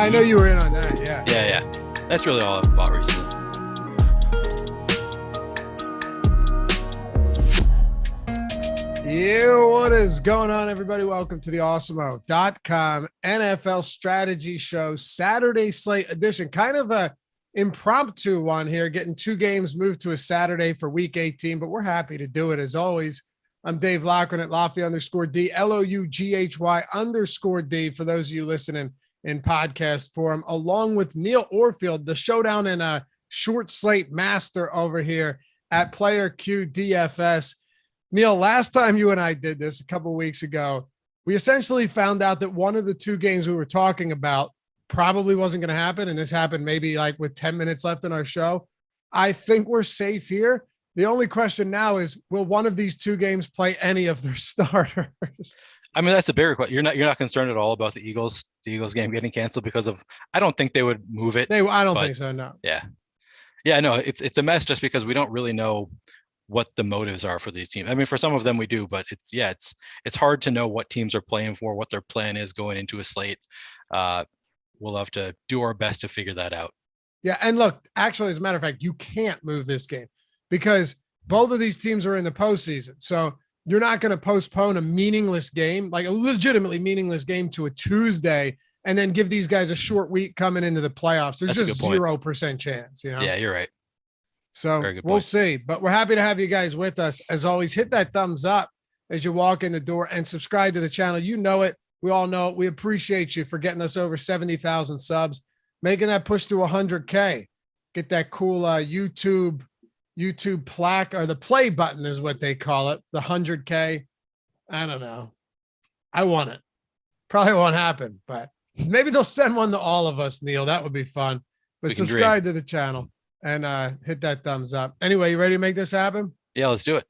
I know you were in on that. Yeah. Yeah. That's really all I've bought recently. What is going on, everybody? Welcome to the Awesemo.com NFL strategy show, Saturday slate edition. Kind of a impromptu one here, getting two games moved to a Saturday for week 18, but we're happy to do it as always. I'm Dave Loughran at Loughy_D, Loughy_D for those of you listening in podcast form, along with Neil Orfield, the showdown and a short slate master over here at Player Q DFS. Neil, last time you and I did this a couple of weeks ago, we essentially found out that one of the two games we were talking about probably wasn't going to happen. And this happened maybe like with 10 minutes left in our show. I think we're safe here. The only question now is, will one of these two games play any of their starters? I mean, that's a bigger question. You're not concerned at all about the Eagles game getting canceled because of, I don't think they would move it. I don't think so. No. Yeah, no, it's a mess just because we don't really know what the motives are for these teams. I mean, for some of them we do, but it's hard to know what teams are playing for, what their plan is going into a slate. We'll have to do our best to figure that out. Yeah. And look, actually, as a matter of fact, you can't move this game because both of these teams are in the postseason. So you're not going to postpone a meaningless game, like a legitimately meaningless game, to a Tuesday and then give these guys a short week coming into the playoffs. There's just 0% chance, you know? Yeah, you're right. So we'll see, but we're happy to have you guys with us. As always, hit that thumbs up as you walk in the door and subscribe to the channel. You know it. We all know it. We appreciate you for getting us over 70,000 subs, making that push to 100K. Get that cool YouTube plaque, or the play button is what they call it. The 100K. I don't know. I want it. Probably won't happen, but maybe they'll send one to all of us, Neil. That would be fun. But subscribe to the channel and hit that thumbs up. Anyway, you ready to make this happen? Yeah, let's do it.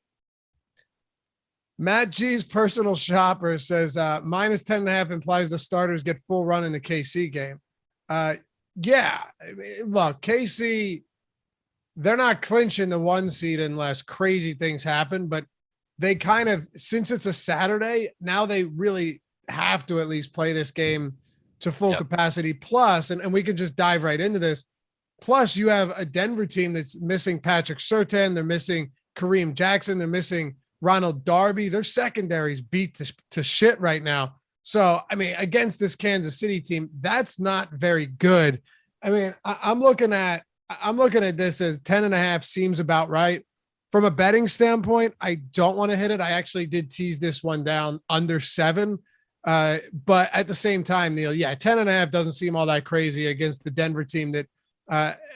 Matt G's personal shopper says minus 10.5 implies the starters get full run in the KC game. Yeah, look, KC, they're not clinching the 1 seed unless crazy things happen, but they kind of, since it's a Saturday, now they really have to at least play this game to full capacity. Plus, and we can just dive right into this. Plus, you have a Denver team that's missing Patrick Surtain. They're missing Kareem Jackson. They're missing Ronald Darby. Their secondary's beat to shit right now. So, I mean, against this Kansas City team, that's not very good. I mean, I'm looking at this as 10.5 seems about right. From a betting standpoint, I don't want to hit it. I actually did tease this one down under 7. But at the same time, Neil, 10.5 doesn't seem all that crazy against the Denver team that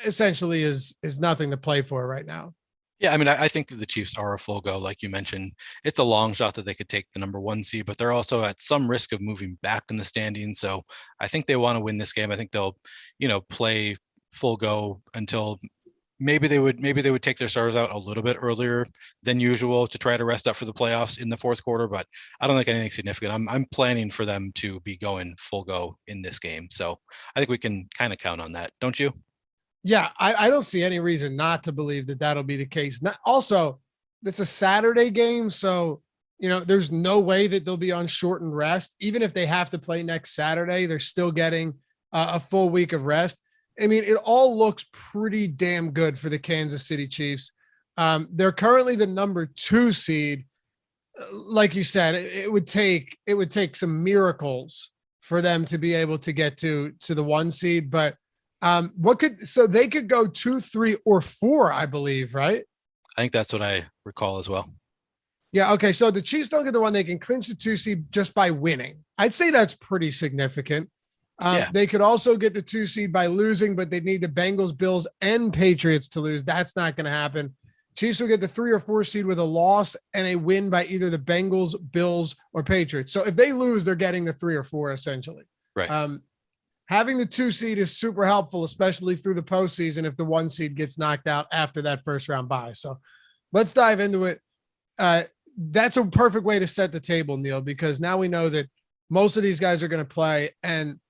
essentially is nothing to play for right now. Yeah, I mean, I think that the Chiefs are a full go, like you mentioned. It's a long shot that they could take the number 1 seed, but they're also at some risk of moving back in the standings. So I think they want to win this game. I think they'll, play full go until maybe they would take their starters out a little bit earlier than usual to try to rest up for the playoffs in the fourth quarter. But I don't think anything significant. I'm planning for them to be going full go in this game. So I think we can kind of count on that, don't you? Yeah, I don't see any reason not to believe that that'll be the case. Also, it's a Saturday game, so there's no way that they'll be on shortened rest. Even if they have to play next Saturday, they're still getting a full week of rest. I mean, it all looks pretty damn good for the Kansas City Chiefs. They're currently the number 2 seed. Like you said, it would take some miracles for them to be able to get to the 1 seed, but so they could go 2, 3, or 4, I believe, right? I think that's what I recall as well. Yeah. Okay. So the Chiefs don't get the 1. They can clinch the 2 seed just by winning. I'd say that's pretty significant. They could also get the 2 seed by losing, but they'd need the Bengals, Bills, and Patriots to lose. That's not going to happen. Chiefs will get the 3 or 4 seed with a loss and a win by either the Bengals, Bills, or Patriots. So if they lose, they're getting the 3 or 4 essentially. Right. Having the 2 seed is super helpful, especially through the postseason if the 1 seed gets knocked out after that first round bye. So let's dive into it. That's a perfect way to set the table, Neil, because now we know that most of these guys are going to play. And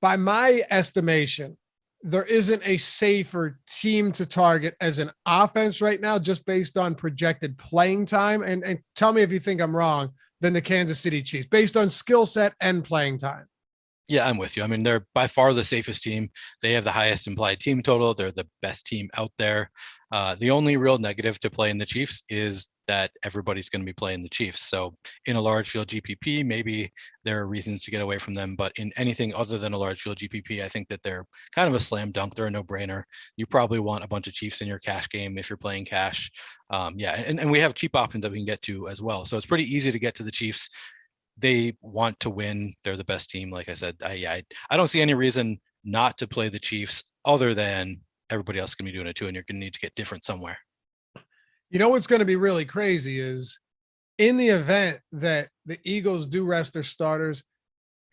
by my estimation, there isn't a safer team to target as an offense right now, just based on projected playing time. And tell me if you think I'm wrong, than the Kansas City Chiefs, based on skill set and playing time. Yeah, I'm with you. I mean, they're by far the safest team. They have the highest implied team total. They're the best team out there. The only real negative to playing the Chiefs is that everybody's going to be playing the Chiefs. So in a large field GPP, maybe there are reasons to get away from them. But in anything other than a large field GPP, I think that they're kind of a slam dunk. They're a no-brainer. You probably want a bunch of Chiefs in your cash game if you're playing cash. Yeah, and we have cheap options that we can get to as well. So it's pretty easy to get to the Chiefs. They want to win. They're the best team. Like I said, I don't see any reason not to play the Chiefs other than everybody else can be doing it too. And you're going to need to get different somewhere. You know, what's going to be really crazy is in the event that the Eagles do rest their starters.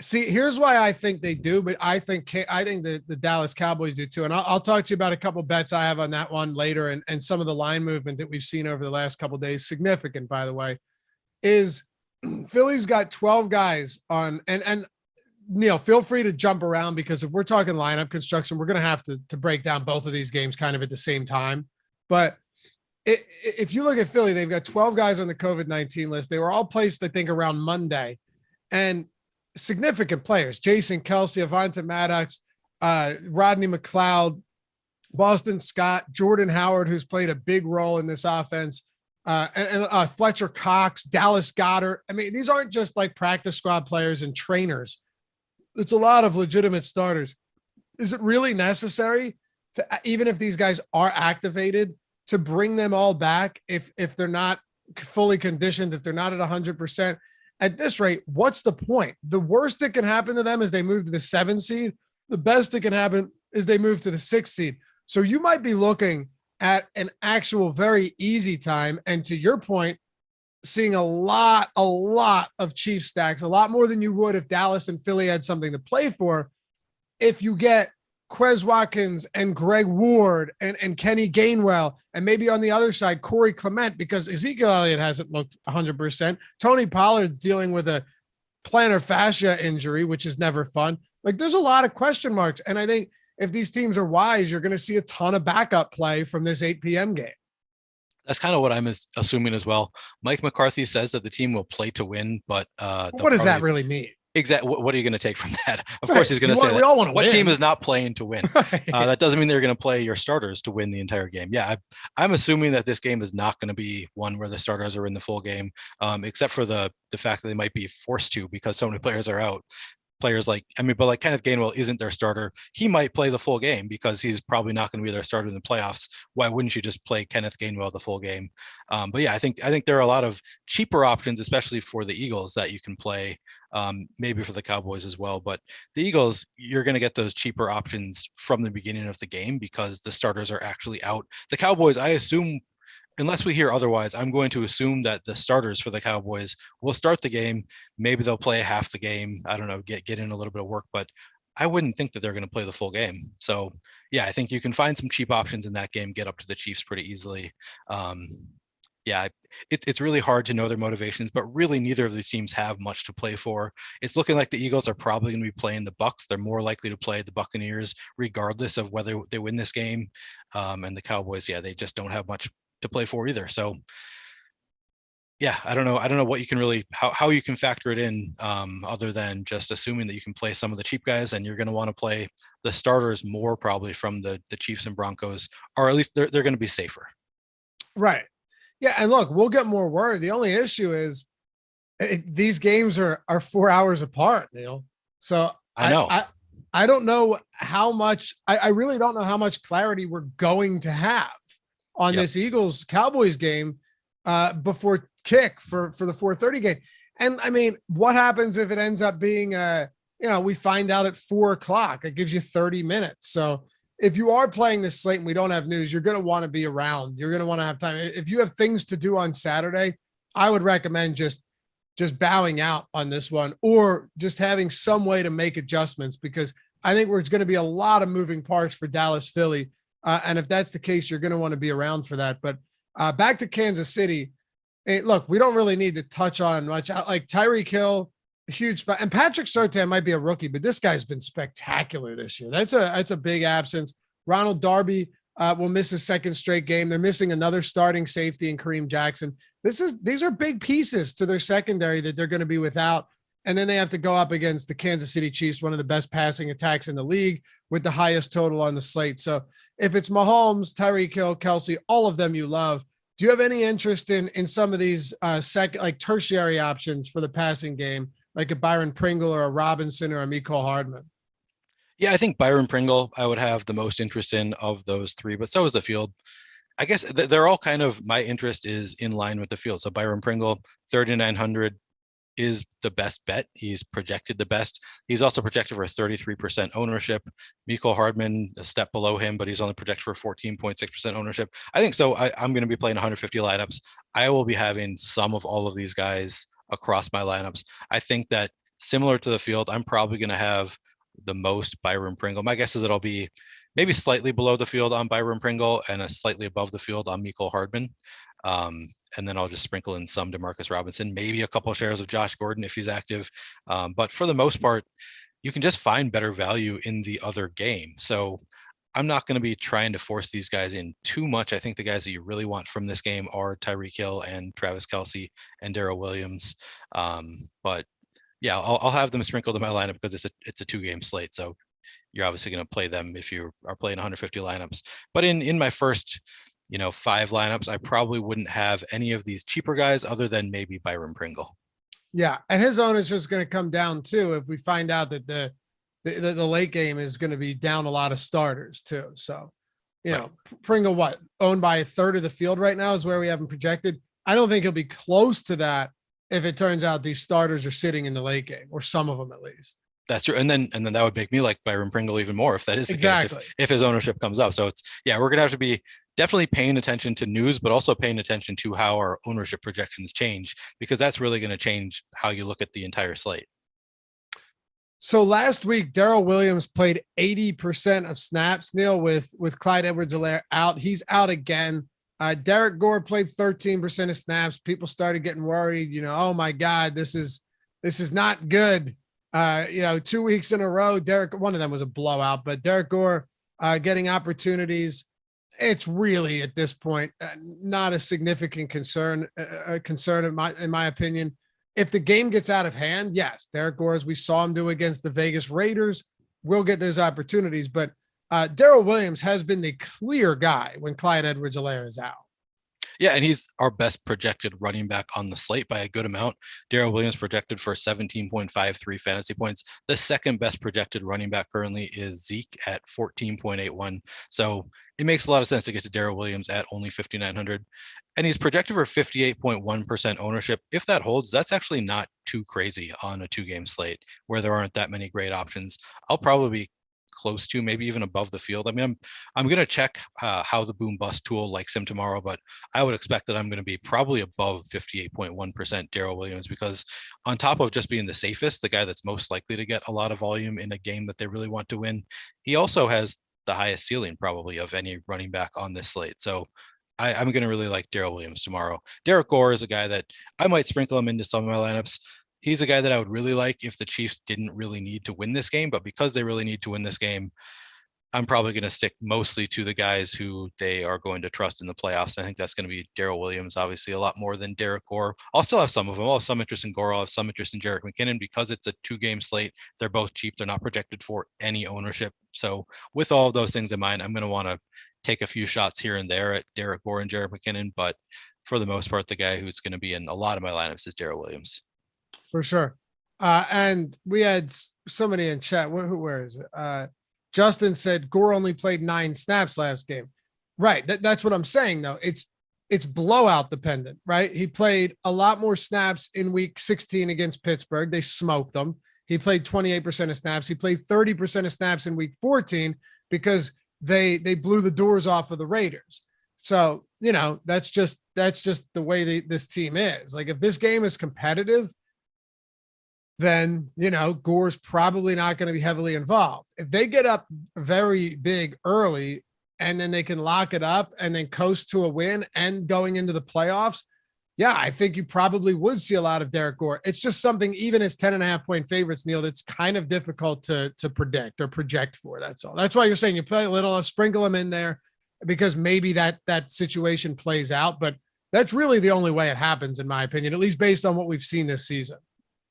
See, here's why I think they do, but I think the Dallas Cowboys do too. And I'll talk to you about a couple bets I have on that one later. And some of the line movement that we've seen over the last couple of days, significant, by the way, is Philly's got 12 guys on, and Neil, feel free to jump around, because if we're talking lineup construction, we're going to have to break down both of these games kind of at the same time. But if you look at Philly, they've got 12 guys on the COVID-19 list. They were all placed, I think, around Monday, and significant players: Jason Kelce, Avonte Maddox, Rodney McLeod, Boston Scott, Jordan Howard, who's played a big role in this offense, and Fletcher Cox, Dallas Goedert. I mean, these aren't just like practice squad players and trainers. It's a lot of legitimate starters. Is it really necessary to, even if these guys are activated, to bring them all back if they're not fully conditioned, if they're not at 100%? At this rate, what's the point? The worst that can happen to them is they move to the 7 seed. The best that can happen is they move to the 6 seed. So you might be looking at an actual very easy time. And to your point, seeing a lot of Chiefs stacks, a lot more than you would if Dallas and Philly had something to play for. If you get Quez Watkins and Greg Ward and Kenny Gainwell, and maybe on the other side, Corey Clement, because Ezekiel Elliott hasn't looked 100%. Tony Pollard's dealing with a plantar fascia injury, which is never fun. Like, there's a lot of question marks. And I think if these teams are wise, you're going to see a ton of backup play from this 8 p.m. game. That's kind of what I'm assuming as well. Mike McCarthy says that the team will play to win, but what does that really mean? Exactly. What are you going to take from that? Of course, he's going to say that. We all want to what win. Team is not playing to win? That doesn't mean they're going to play your starters to win the entire game. Yeah, I'm assuming that this game is not going to be one where the starters are in the full game, except for the fact that they might be forced to because so many players are out. Players like Kenneth Gainwell isn't their starter. He might play the full game because he's probably not going to be their starter in the playoffs. Why wouldn't you just play Kenneth Gainwell the full game? But yeah, I think there are a lot of cheaper options, especially for the Eagles, that you can play. Maybe for the Cowboys as well. But the Eagles, you're going to get those cheaper options from the beginning of the game because the starters are actually out. The Cowboys, I assume, unless we hear otherwise, I'm going to assume that the starters for the Cowboys will start the game. Maybe they'll play half the game. I don't know, get in a little bit of work, but I wouldn't think that they're going to play the full game. So yeah, I think you can find some cheap options in that game, get up to the Chiefs pretty easily. Yeah, it's really hard to know their motivations, but really neither of these teams have much to play for. It's looking like the Eagles are probably going to be playing the Bucs. They're more likely to play the Buccaneers, regardless of whether they win this game. And the Cowboys, yeah, they just don't have much to play for either. So yeah, I don't know what you can really, how you can factor it in, other than just assuming that you can play some of the cheap guys, and you're going to want to play the starters more probably from the Chiefs and Broncos, or at least they're going to be safer. Right. Yeah. And look, we'll get more word. The only issue is these games are 4 hours apart, Neil. So I know. I don't know how much, I really don't know how much clarity we're going to have on this Eagles Cowboys game before kick for the 4:30 game. And I mean, what happens if it ends up being we find out at 4:00? It gives you 30 minutes. So if you are playing this slate and we don't have news, you're going to want to be around. You're going to want to have time. If you have things to do on Saturday, I would recommend just bowing out on this one, or just having some way to make adjustments, because I think it's going to be a lot of moving parts for Dallas, Philly. And if that's the case, you're going to want to be around for that. But back to Kansas City. Look, we don't really need to touch on much. Like Tyreek Hill, huge spot, and Patrick Surtain might be a rookie, but this guy's been spectacular this year. That's a big absence. Ronald Darby will miss his second straight game. They're missing another starting safety in Kareem Jackson. These are big pieces to their secondary that they're going to be without. And then they have to go up against the Kansas City Chiefs, one of the best passing attacks in the league with the highest total on the slate. So if it's Mahomes, Tyreek Hill, Kelsey, all of them you love, do you have any interest in some of these like tertiary options for the passing game, like a Byron Pringle or a Robinson or a Mecole Hardman? Yeah, I think Byron Pringle, I would have the most interest in of those three, but so is the field. I guess they're all kind of, my interest is in line with the field. So Byron Pringle, 3,900 is the best bet. He's projected the best. He's also projected for a 33% ownership. Mecole Hardman, a step below him, but he's only projected for 14.6% ownership. I think so. I'm going to be playing 150 lineups. I will be having some of all of these guys across my lineups. I think that similar to the field, I'm probably going to have the most Byron Pringle. My guess is it'll be maybe slightly below the field on Byron Pringle and a slightly above the field on Mecole Hardman. And then I'll just sprinkle in some DeMarcus Robinson, maybe a couple shares of Josh Gordon if he's active. But for the most part, you can just find better value in the other game. So I'm not going to be trying to force these guys in too much. I think the guys that you really want from this game are Tyreek Hill and Travis Kelce and Darrell Williams. But yeah, I'll have them sprinkled in my lineup because it's a 2-game slate. So you're obviously going to play them if you are playing 150 lineups. But in my first 5 lineups, I probably wouldn't have any of these cheaper guys other than maybe Byron Pringle. Yeah, and his ownership is going to come down too if we find out that the late game is going to be down a lot of starters too. So, Right. Pringle, owned by a third of the field right now is where we have him projected. I don't think he'll be close to that if it turns out these starters are sitting in the late game, or some of them at least. That's true. And then that would make me like Byron Pringle even more if that is the case, if his ownership comes up. So we're going to have to be definitely paying attention to news, but also paying attention to how our ownership projections change, because that's really going to change how you look at the entire slate. So last week, Darrell Williams played 80% of snaps, Neil, with Clyde Edwards-Helaire out. He's out again. Derek Gore played 13% of snaps. People started getting worried, oh my God, this is not good. 2 weeks in a row, one of them was a blowout, but Derek Gore getting opportunities. It's really at this point not a significant concern in my opinion. If the game gets out of hand, yes, Derek Gore, as we saw him do against the Vegas Raiders, will get those opportunities. But Darrell Williams has been the clear guy when Clyde Edwards-Helaire is out. Yeah, and he's our best projected running back on the slate by a good amount. Darrell Williams projected for 17.53 fantasy points. The second best projected running back currently is Zeke at 14.81. So it makes a lot of sense to get to Darrell Williams at only 5,900. And he's projected for 58.1% ownership. If that holds, that's actually not too crazy on a 2-game slate where there aren't that many great options. I'll probably be close to, maybe even above the field. I mean, I'm going to check how the boom bust tool likes him tomorrow, but I would expect that I'm going to be probably above 58.1% Darrell Williams, because on top of just being the safest, the guy that's most likely to get a lot of volume in a game that they really want to win, he also has the highest ceiling probably of any running back on this slate. So I'm going to really like Darrell Williams tomorrow. Derek Gore is a guy that I might sprinkle him into some of my lineups. He's a guy that I would really like if the Chiefs didn't really need to win this game, but because they really need to win this game, I'm probably going to stick mostly to the guys who they are going to trust in the playoffs. I think that's going to be Darrell Williams, obviously a lot more than Derek Gore. I'll still have some of them. I'll have some interest in Gore. I'll have some interest in Jerick McKinnon because it's a 2-game slate. They're both cheap. They're not projected for any ownership. So with all of those things in mind, I'm going to want to take a few shots here and there at Derek Gore and Jerick McKinnon. But for the most part, the guy who's going to be in a lot of my lineups is Darrell Williams. For sure. And we had somebody in chat. Where is it? Justin said Gore only played 9 snaps last game. Right. That's what I'm saying, though. It's blowout dependent, right? He played a lot more snaps in week 16 against Pittsburgh. They smoked them. He played 28% of snaps. He played 30% of snaps in week 14 because they blew the doors off of the Raiders. So, that's just the way this team is. Like, if this game is competitive, then, Gore's probably not going to be heavily involved. If they get up very big early and then they can lock it up and then coast to a win and going into the playoffs, yeah, I think you probably would see a lot of Derek Gore. It's just something, even as 10.5-point favorites, Neil, that's kind of difficult to predict or project for. That's all. That's why you're saying you play a little, sprinkle them in there because maybe that situation plays out. But that's really the only way it happens, in my opinion, at least based on what we've seen this season.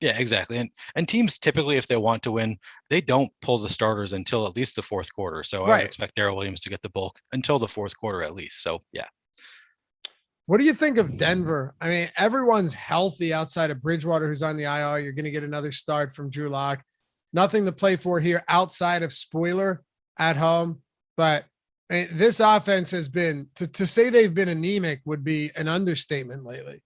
Yeah, exactly. And teams typically, if they want to win, they don't pull the starters until at least the fourth quarter. So I would Right. expect Darrell Williams to get the bulk until the fourth quarter at least. So yeah. What do you think of Denver? I mean, everyone's healthy outside of Bridgewater, who's on the IR. You're going to get another start from Drew Lock. Nothing to play for here outside of spoiler at home. But I mean, this offense has been to say they've been anemic would be an understatement lately.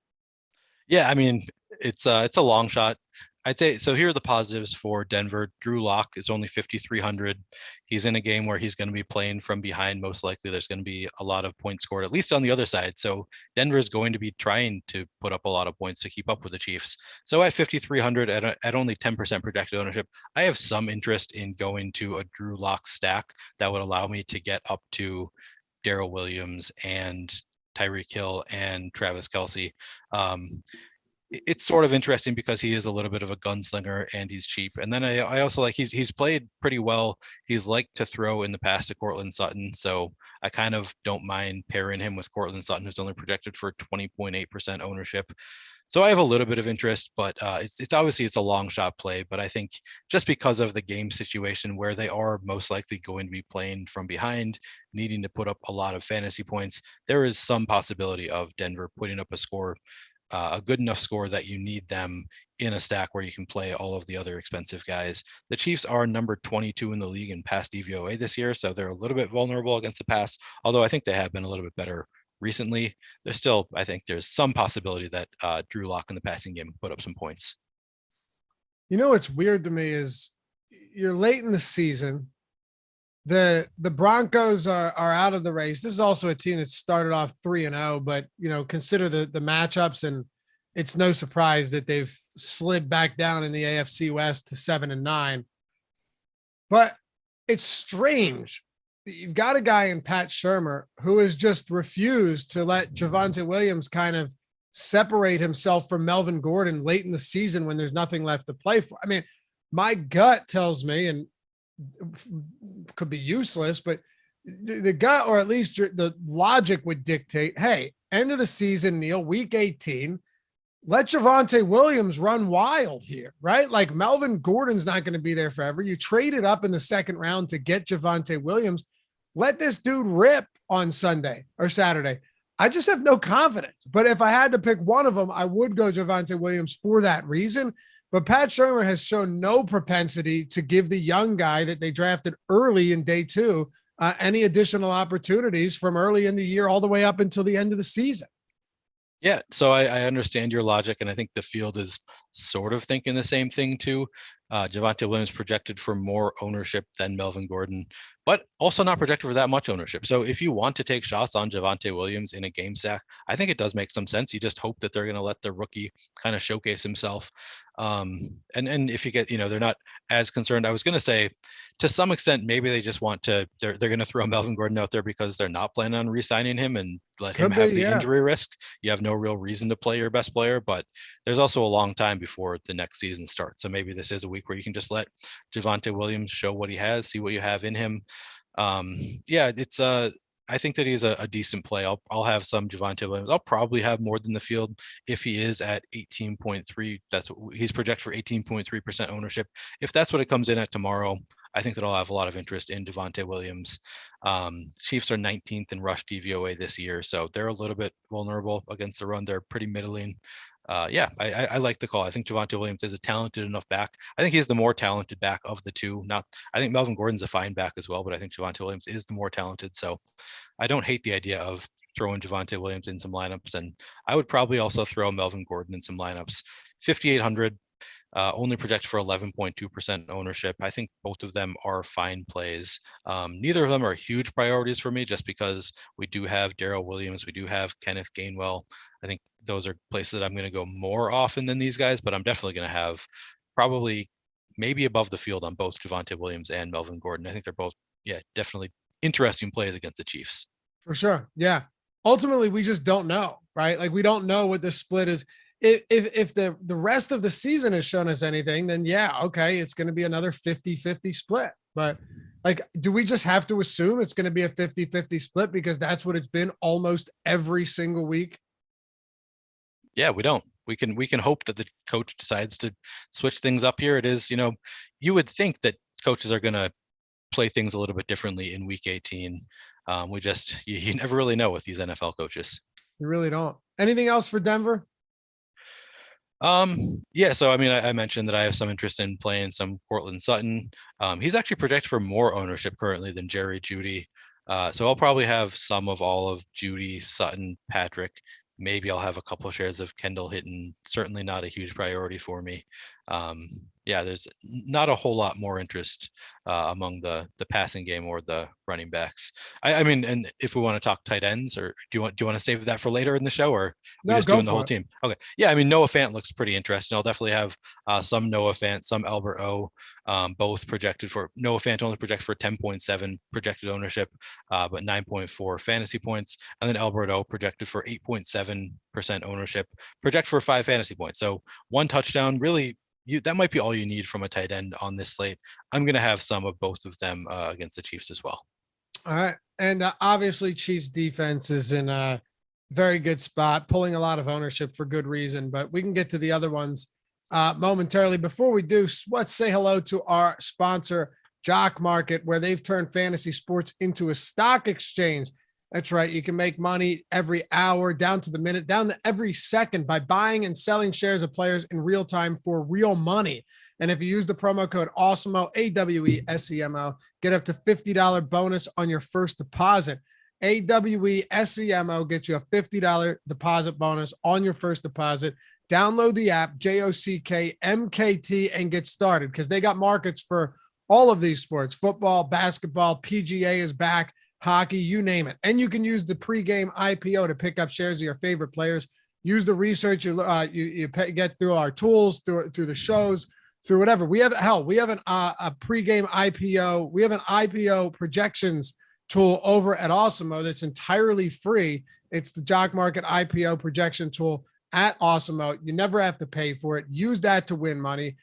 Yeah, I mean, it's a long shot. I'd say so. Here are the positives for Denver. Drew Lock is only 5,300. He's in a game where he's going to be playing from behind. Most likely, there's going to be a lot of points scored, at least on the other side. So Denver is going to be trying to put up a lot of points to keep up with the Chiefs. So at 5,300, at only 10% projected ownership, I have some interest in going to a Drew Lock stack that would allow me to get up to Darrell Williams and Tyreek Hill and Travis Kelce. It's sort of interesting because he is a little bit of a gunslinger and he's cheap. And then I also like he's played pretty well. He's liked to throw in the past to Courtland Sutton. So I kind of don't mind pairing him with Courtland Sutton, who's only projected for 20.8% ownership. So I have a little bit of interest, but it's obviously it's a long shot play. But I think just because of the game situation where they are most likely going to be playing from behind, needing to put up a lot of fantasy points, there is some possibility of Denver putting up a score, a good enough score that you need them in a stack where you can play all of the other expensive guys. The Chiefs are number 22 in the league in pass DVOA this year, so they're a little bit vulnerable against the pass, although I think they have been a little bit better recently. There's still, I think there's some possibility that Drew Lock in the passing game put up some points. You know what's weird to me is you're late in the season. The Broncos are out of the race. This is also a team that started off 3-0, but consider the matchups, and it's no surprise that they've slid back down in the AFC West to 7-9. But it's strange. You've got a guy in Pat Shurmur who has just refused to let Javonte Williams kind of separate himself from Melvin Gordon late in the season when there's nothing left to play for. I mean, my gut tells me, and could be useless, but the gut, or at least the logic would dictate, hey, end of the season, Neil, week 18, let Javonte Williams run wild here, right? Like Melvin Gordon's not going to be there forever. You traded up in the second round to get Javonte Williams. Let this dude rip on Sunday or Saturday. I just have no confidence. But if I had to pick one of them, I would go Javonte Williams for that reason. But Pat Shurmur has shown no propensity to give the young guy that they drafted early in day two any additional opportunities from early in the year all the way up until the end of the season. Yeah, so I understand your logic, and I think the field is sort of thinking the same thing too. Javonte Williams projected for more ownership than Melvin Gordon, but also not projected for that much ownership. So if you want to take shots on Javonte Williams in a game stack, I think it does make some sense. You just hope that they're going to let the rookie kind of showcase himself. And if you get, they're not as concerned. I was going to say, to some extent, maybe they just want to, they're going to throw Melvin Gordon out there because they're not planning on re-signing him and let him have the injury risk. You have no real reason to play your best player, but there's also a long time before the next season starts. So maybe this is a week where you can just let Javonte Williams show what he has, see what you have in him. It's I think that he's a decent play. I'll have some Javonte Williams. I'll probably have more than the field if he is at 18.3. That's what he's projected for, 18.3% ownership. If that's what it comes in at tomorrow, I think that I'll have a lot of interest in Javonte Williams. Chiefs are 19th in rush DVOA this year, so they're a little bit vulnerable against the run. They're pretty middling. I like the call. I think Javonte Williams is a talented enough back. I think he's the more talented back of the two. I think Melvin Gordon's a fine back as well, but I think Javonte Williams is the more talented. So I don't hate the idea of throwing Javonte Williams in some lineups, and I would probably also throw Melvin Gordon in some lineups. 5,800, only project for 11.2% ownership. I think both of them are fine plays. Neither of them are huge priorities for me, just because we do have Darrell Williams, we do have Kenneth Gainwell. I think those are places that I'm going to go more often than these guys, but I'm definitely going to have probably maybe above the field on both Javonte Williams and Melvin Gordon. I think they're both, definitely interesting plays against the Chiefs. For sure. Yeah. Ultimately, we just don't know, right? Like we don't know what the split is. If the rest of the season has shown us anything, then okay, it's going to be another 50-50 split. But like, do we just have to assume it's going to be a 50-50 split because that's what it's been almost every single week? Yeah, we don't. we can hope that the coach decides to switch things up here. It is, you would think that coaches are going to play things a little bit differently in week 18. We just, you never really know with these NFL coaches. You really don't. Anything else for Denver? Yeah, so I mean, I mentioned that I have some interest in playing some Cortland Sutton. He's actually projected for more ownership currently than Jerry Jeudy. So I'll probably have some of all of Jeudy, Sutton, Patrick. Maybe I'll have a couple shares of Kendall Hinton. Certainly not a huge priority for me. Yeah, there's not a whole lot more interest among the passing game or the running backs. I mean, and if we want to talk tight ends, or do you want to save that for later in the show, or we just doing the whole team? Okay, yeah, I mean, Noah Fant looks pretty interesting. I'll definitely have some Noah Fant, some Albert O, both projected for Noah Fant only projected for 10.7 projected ownership, but 9.4 fantasy points, and then Albert O projected for 8.7% ownership, project for 5 fantasy points. So 1 touchdown, really. That might be all you need from a tight end on this slate. I'm going to have some of both of them against the Chiefs as well. All right. And obviously Chiefs defense is in a very good spot, pulling a lot of ownership for good reason, but we can get to the other ones momentarily. Before we do, let's say hello to our sponsor, Jock Market, where they've turned fantasy sports into a stock exchange. That's right. You can make money every hour, down to the minute, down to every second by buying and selling shares of players in real time for real money. And if you use the promo code Awesemo, AWESEMO, get up to $50 bonus on your first deposit. AWESEMO gets you a $50 deposit bonus on your first deposit. Download the app, JOCK MKT, and get started, because they got markets for all of these sports: football, basketball, PGA is back, hockey, you name it. And you can use the pregame IPO to pick up shares of your favorite players. Use the research you get through our tools, through the shows, through whatever. We have a pregame IPO. We have an IPO projections tool over at Awesemo that's entirely free. It's the Jock Market IPO projection tool at Awesemo. You never have to pay for it. Use that to win money.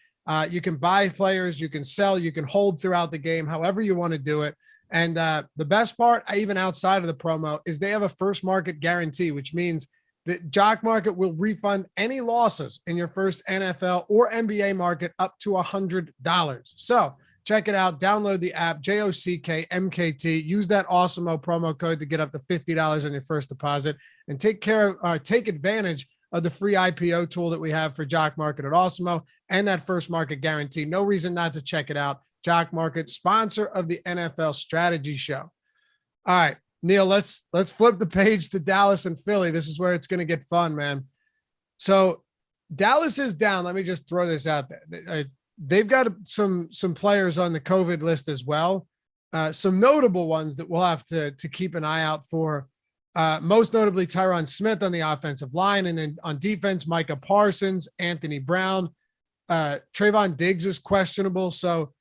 You can buy players, you can sell, you can hold throughout the game, however you want to do it. And the best part, even outside of the promo, is they have a first market guarantee, which means that Jock Market will refund any losses in your first NFL or NBA market up to $100. So check it out. Download the app, JOCK MKT. Use that Awesemo promo code to get up to $50 on your first deposit, and take advantage of the free IPO tool that we have for Jock Market at Awesemo, and that first market guarantee. No reason not to check it out. Jock Market, sponsor of the NFL Strategy Show. All right, Neil, let's flip the page to Dallas and Philly. This is where it's going to get fun, man. So Dallas is down. Let me just throw this out there. They've got some players on the COVID list as well. Some notable ones that we'll have to keep an eye out for. Most notably, Tyron Smith on the offensive line, and then on defense, Micah Parsons, Anthony Brown, Trayvon Diggs is questionable. So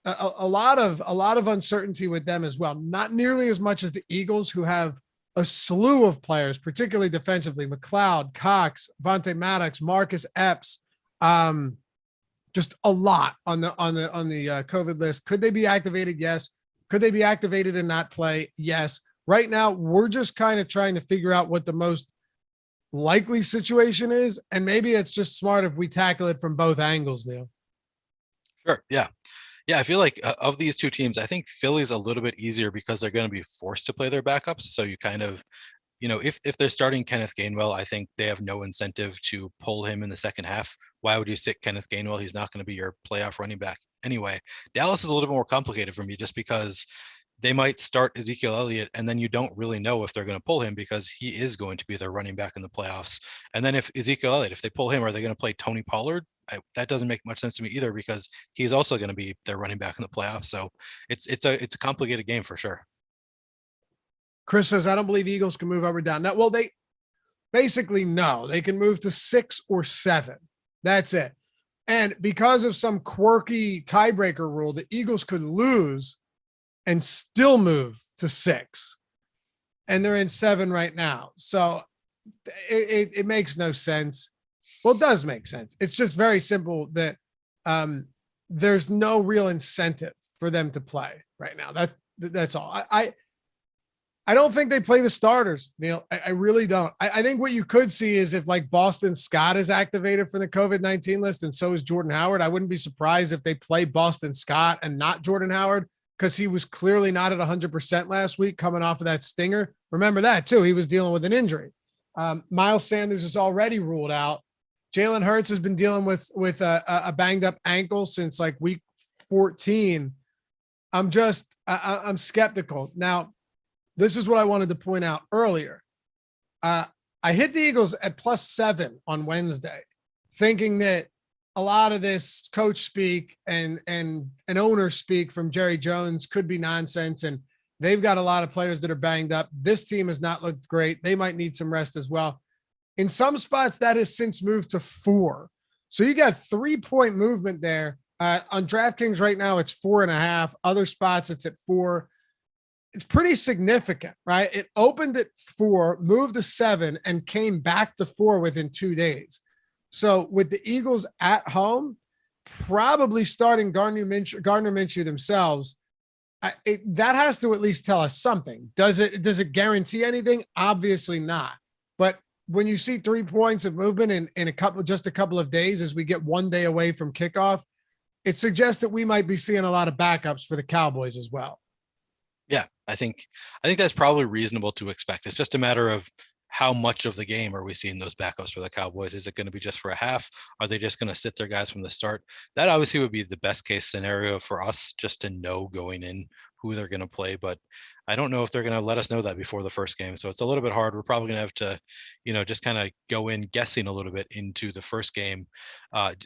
a lot of uncertainty with them as well. Not nearly as much as the Eagles, who have a slew of players, particularly defensively: McLeod, Cox, Vontae Maddox, Marcus Epps. Just a lot on the COVID list. Could they be activated? Yes. Could they be activated and not play? Yes. Right now, we're just kind of trying to figure out what the most likely situation is, and maybe it's just smart if we tackle it from both angles, Neil. Sure. Yeah. Yeah, I feel like of these two teams, I think Philly's a little bit easier because they're going to be forced to play their backups. So you kind of, if they're starting Kenneth Gainwell, I think they have no incentive to pull him in the second half. Why would you sit Kenneth Gainwell? He's not going to be your playoff running back anyway. Dallas is a little bit more complicated for me, just because they might start Ezekiel Elliott, and then you don't really know if they're going to pull him, because he is going to be their running back in the playoffs. And then if Ezekiel Elliott, if they pull him, are they going to play Tony Pollard? That doesn't make much sense to me either, because he's also going to be their running back in the playoffs. So it's a complicated game for sure. Chris says, I don't believe Eagles can move up or down. No, well, they basically no. They can move to 6 or 7. That's it. And because of some quirky tiebreaker rule, the Eagles could lose and still move to 6. And they're in 7 right now. So it makes no sense. Well, it does make sense. It's just very simple that there's no real incentive for them to play right now. That's all. I don't think they play the starters, Neil. I really don't. I think what you could see is if like Boston Scott is activated for the COVID-19 list and so is Jordan Howard, I wouldn't be surprised if they play Boston Scott and not Jordan Howard because he was clearly not at 100% last week coming off of that stinger. Remember that too. He was dealing with an injury. Miles Sanders is already ruled out. Jalen Hurts has been dealing with a banged up ankle since like week 14. I'm skeptical. Now, this is what I wanted to point out earlier. I hit the Eagles at +7 on Wednesday, thinking that a lot of this coach speak and an owner speak from Jerry Jones could be nonsense. And they've got a lot of players that are banged up. This team has not looked great. They might need some rest as well. In some spots, that has since moved to 4. So you got 3-point movement there. On DraftKings right now, it's 4.5. Other spots, it's at 4. It's pretty significant, right? It opened at 4, moved to 7, and came back to 4 within 2 days. So with the Eagles at home, probably starting Gardner Minshew themselves, that has to at least tell us something. Does it guarantee anything? Obviously not. But when you see 3 points of movement in just a couple of days, as we get 1 day away from kickoff, it suggests that we might be seeing a lot of backups for the Cowboys as well. Yeah, I think that's probably reasonable to expect. It's just a matter of how much of the game are we seeing those backups for the Cowboys? Is it going to be just for a half? Are they just going to sit their guys from the start? That obviously would be the best case scenario for us, just to know going in who they're going to play. But I don't know if they're going to let us know that before the first game. So it's a little bit hard. We're probably going to have to, just kind of go in guessing a little bit into the first game.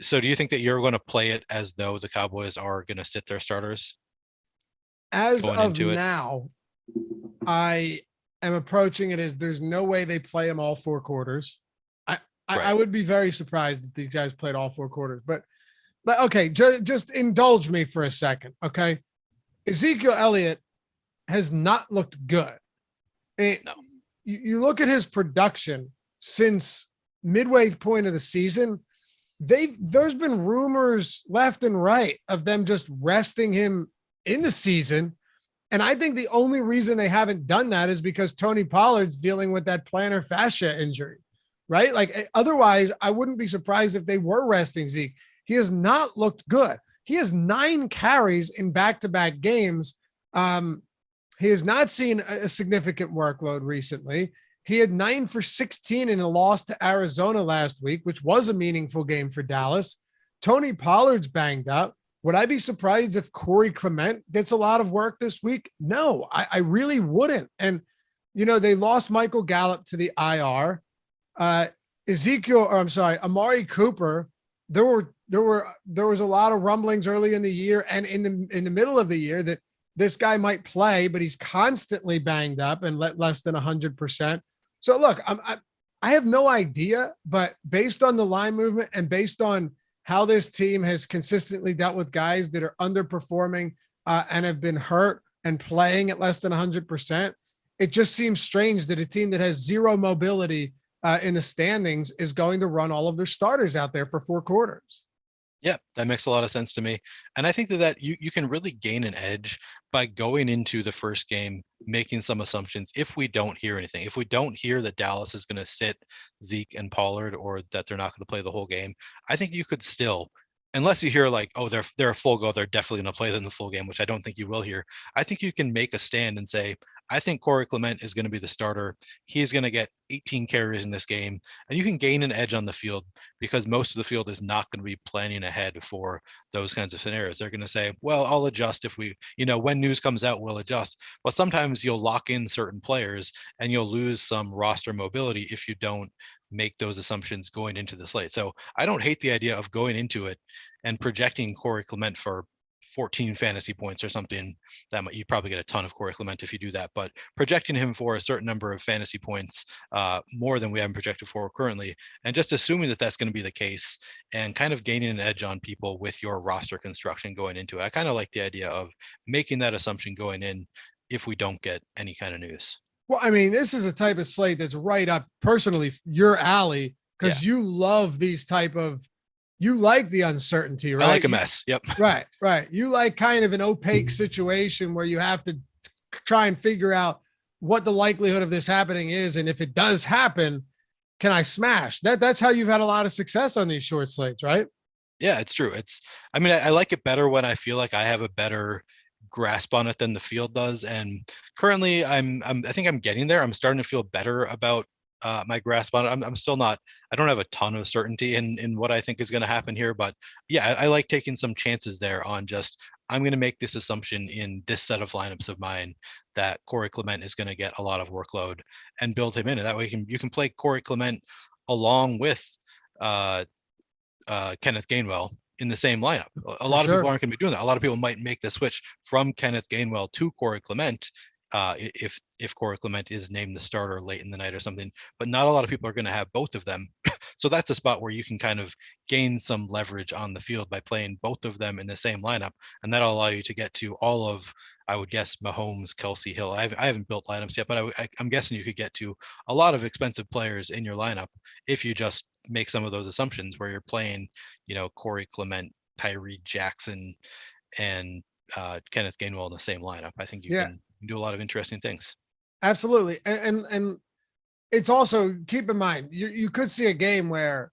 So do you think that you're going to play it as though the Cowboys are going to sit their starters? As of now, I am approaching it as there's no way they play them all 4 quarters. I would be very surprised if these guys played all 4 quarters. But okay, just indulge me for a second, okay? Ezekiel Elliott has not looked good. No. You look at his production since midway point of the season. There's been rumors left and right of them just resting him in the season. And I think the only reason they haven't done that is because Tony Pollard's dealing with that plantar fascia injury, right? Like otherwise I wouldn't be surprised if they were resting Zeke. He has not looked good. He has 9 carries in back-to-back games. He has not seen a significant workload recently. He had 9 for 16 in a loss to Arizona last week, which was a meaningful game for Dallas. Tony Pollard's banged up. Would I be surprised if Corey Clement gets a lot of work this week? No, I really wouldn't. And, they lost Michael Gallup to the IR. Amari Cooper, there was a lot of rumblings early in the year and in the middle of the year that this guy might play, but he's constantly banged up and less than 100%. So look, I have no idea, but based on the line movement and based on how this team has consistently dealt with guys that are underperforming and have been hurt and playing at less than 100%, it just seems strange that a team that has zero mobility in the standings is going to run all of their starters out there for 4 quarters. Yeah, that makes a lot of sense to me. And I think that you can really gain an edge by going into the first game, making some assumptions. If we don't hear anything, if we don't hear that Dallas is going to sit Zeke and Pollard or that they're not going to play the whole game, I think you could still, unless you hear like, oh, they're a full go, they're definitely going to play them the full game, which I don't think you will hear. I think you can make a stand and say, I think Corey Clement is going to be the starter. He's going to get 18 carries in this game, and you can gain an edge on the field because most of the field is not going to be planning ahead for those kinds of scenarios. They're going to say, well, I'll adjust if we, when news comes out, we'll adjust. But sometimes you'll lock in certain players and you'll lose some roster mobility if you don't make those assumptions going into the slate. So I don't hate the idea of going into it and projecting Corey Clement for 14 fantasy points or something. You'd probably get a ton of Corey Clement if you do that, but projecting him for a certain number of fantasy points, more than we have projected for currently, and just assuming that that's going to be the case and kind of gaining an edge on people with your roster construction going into it. I kind of like the idea of making that assumption going in if we don't get any kind of news. Well, I mean, this is a type of slate that's right up personally your alley because you love these type of, you like the uncertainty, right? I like a mess. Yep. Right. You like kind of an opaque situation where you have to try and figure out what the likelihood of this happening is. And if it does happen, can I smash that? That's how you've had a lot of success on these short slates, right? Yeah, it's true. I mean, I like it better when I feel like I have a better grasp on it than the field does. And currently I think I'm getting there. I'm starting to feel better about my grasp on it. I'm still not, I don't have a ton of certainty in what I think is going to happen here, but yeah, I like taking some chances there on just, I'm going to make this assumption in this set of lineups of mine that Corey Clement is going to get a lot of workload and build him in. And that way you can play Corey Clement along with Kenneth Gainwell in the same lineup. A lot of people aren't going to be doing that. A lot of people might make the switch from Kenneth Gainwell to Corey Clement if Corey Clement is named the starter late in the night or something, but not a lot of people are going to have both of them. So that's a spot where you can kind of gain some leverage on the field by playing both of them in the same lineup. And that'll allow you to get to all of, I would guess, Mahomes, Kelsey, Hill. I haven't built lineups yet, but I'm guessing you could get to a lot of expensive players in your lineup if you just make some of those assumptions where you're playing, Corey Clement, Tyree Jackson, and Kenneth Gainwell in the same lineup. I think you can do a lot of interesting things. Absolutely. And it's also, keep in mind, you could see a game where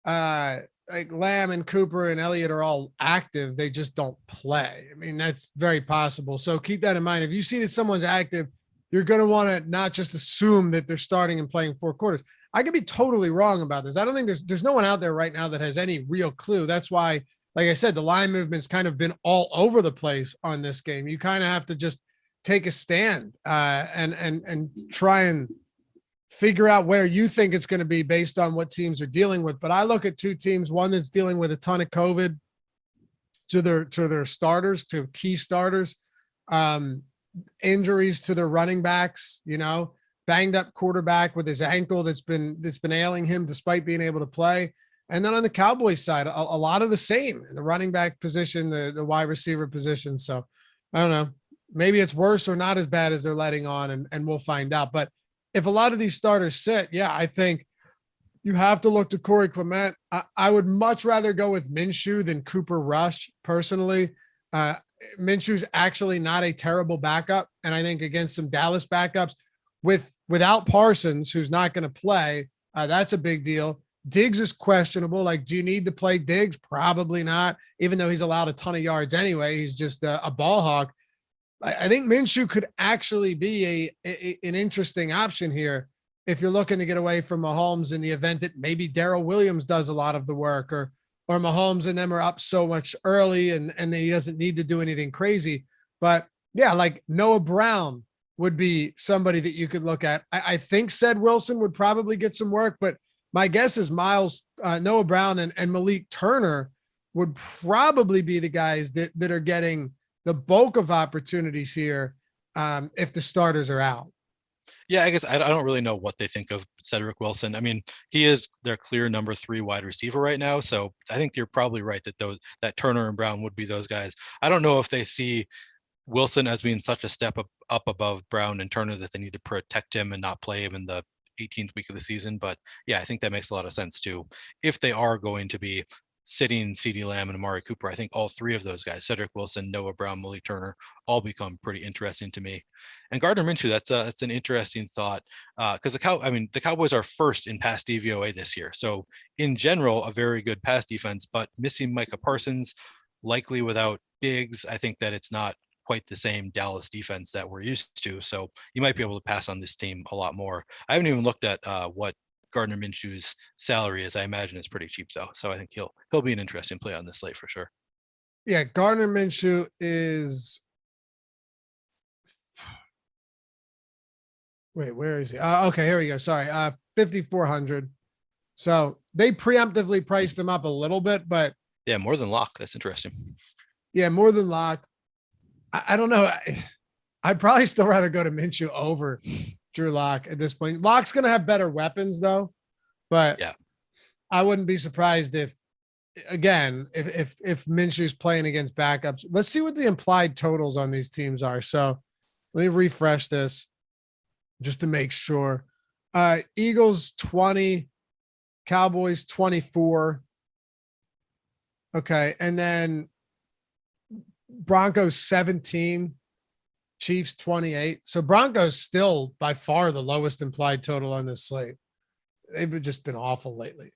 like Lamb and Cooper and Elliott are all active. They just don't play. I mean, that's very possible. So keep that in mind. If you see that someone's active, you're going to want to not just assume that they're starting and playing 4 quarters. I could be totally wrong about this. I don't think there's no one out there right now that has any real clue. That's why, like I said, the line movement's kind of been all over the place on this game. You kind of have to just take a stand and try and figure out where you think it's going to be based on what teams are dealing with. But I look at 2 teams, one that's dealing with a ton of COVID to their starters, to key starters, injuries to their running backs, banged up quarterback with his ankle that's been ailing him despite being able to play. And then on the Cowboys side, a lot of the same, the running back position, the wide receiver position. So I don't know, maybe it's worse or not as bad as they're letting on, and we'll find out. But if a lot of these starters sit, I think you have to look to Corey Clement. I would much rather go with Minshew than Cooper Rush personally. Minshew's actually not a terrible backup. And I think against some Dallas backups without Parsons, who's not going to play, that's a big deal. Diggs is questionable. Like, do you need to play Diggs? Probably not, even though he's allowed a ton of yards anyway. He's just a ball hawk. I think Minshew could actually be an interesting option here if you're looking to get away from Mahomes in the event that maybe Darrell Williams does a lot of the work, or Mahomes and them are up so much early and then he doesn't need to do anything crazy. But yeah, like Noah Brown would be somebody that you could look at. I think Ced Wilson would probably get some work, but my guess is Noah Brown and Malik Turner would probably be the guys that are getting the bulk of opportunities here if the starters are out. Yeah, I guess I don't really know what they think of Cedric Wilson. I mean, he is their clear number 3 wide receiver right now. So I think you're probably right that Turner and Brown would be those guys. I don't know if they see Wilson as being such a step up above Brown and Turner that they need to protect him and not play him in the 18th week of the season. But yeah, I think that makes a lot of sense too. If they are going to be sitting CeeDee Lamb and Amari Cooper, I think all 3 of those guys, Cedric Wilson, Noah Brown, Malik Turner, all become pretty interesting to me. And Gardner Minshew, that's an interesting thought because the Cowboys are first in pass DVOA this year. So in general, a very good pass defense, but missing Micah Parsons, likely without Diggs, I think that it's not quite the same Dallas defense that we're used to. So you might be able to pass on this team a lot more. I haven't even looked at what Gardner Minshew's salary is. I imagine it's pretty cheap though. So I think he'll be an interesting play on this slate for sure. Yeah, Gardner Minshew is. Wait, where is he? Okay, here we go. Sorry, 5,400. So they preemptively priced him up a little bit, but yeah, more than Lock. That's interesting. Yeah, more than Lock. I don't know. I'd probably still rather go to Minshew over Drew Lock at this point. Lock's going to have better weapons though, but yeah, I wouldn't be surprised if Minshew's playing against backups. Let's see what the implied totals on these teams are. So let me refresh this just to make sure. Eagles 20, Cowboys 24. Okay. And then Broncos 17. Chiefs 28. So Broncos still by far the lowest implied total on this slate. They've just been awful lately.